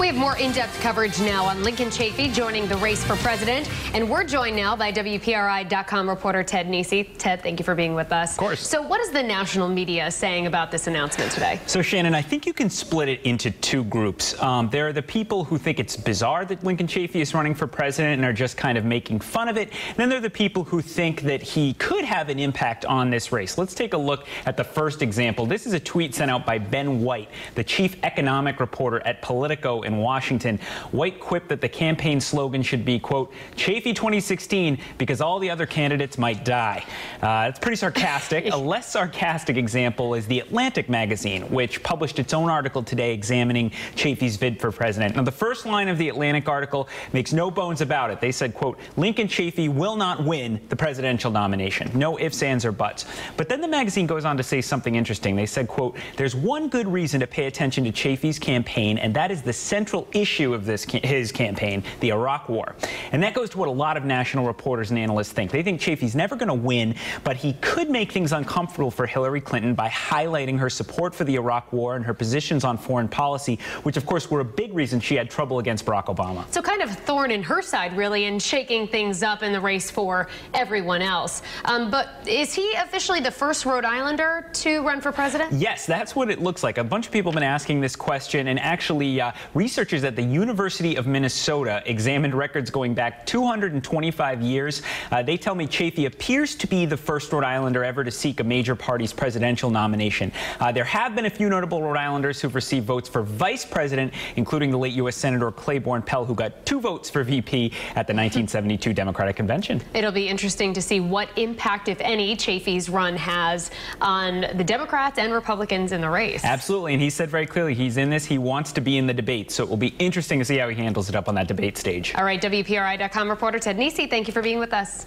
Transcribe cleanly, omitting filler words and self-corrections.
We have more in-depth coverage now on Lincoln Chafee joining the race for president. And we're joined now by WPRI.com reporter Ted Nesi. Ted, thank you for being with us. Of course. So what is the national media saying about this announcement today? So, Shannon, I think you can split it into two groups. There are the people who think it's bizarre that Lincoln Chafee is running for president and are just kind of making fun of it. And then there are the people who think that he could have an impact on this race. Let's take a look at the first example. This is a tweet sent out by Ben White, the chief economic reporter at Politico in Washington. White quipped that the campaign slogan should be, quote, Chafee 2016 because all the other candidates might die. It's pretty sarcastic. A less sarcastic example is The Atlantic magazine, which published its own article today examining Chafee's bid for president. Now, the first line of the Atlantic article makes no bones about it. They said, quote, Lincoln Chafee will not win the presidential nomination. No ifs, ands, or buts. But then the magazine goes on to say something interesting. They said, quote, there's one good reason to pay attention to Chafee's campaign, and that is the central issue of his campaign, the Iraq War. And that goes to what a lot of national reporters and analysts think. They think Chafee's never going to win, but he could make things uncomfortable for Hillary Clinton by highlighting her support for the Iraq War and her positions on foreign policy, which, of course, were a big reason she had trouble against Barack Obama. So kind of thorn in her side, really, and shaking things up in the race for everyone else. But is he officially the first Rhode Islander to run for president? Yes, that's what it looks like. A bunch of people have been asking this question, and actually researchers at the University of Minnesota examined records going back 225 years. They tell me Chafee appears to be the first Rhode Islander ever to seek a major party's presidential nomination. There have been a few notable Rhode Islanders who've received votes for vice president, including the late U.S. Senator Claiborne Pell, who got 2 votes for VP at the 1972 Democratic Convention. It'll be interesting to see what impact, if any, Chafee's run has on the Democrats and Republicans in the race. Absolutely, and he said very clearly he's in this. He wants to be in the debate, so it will be interesting to see how he handles it up on that debate stage. All right, WPRI.com reporter Ted Nesi, thank you for being with us.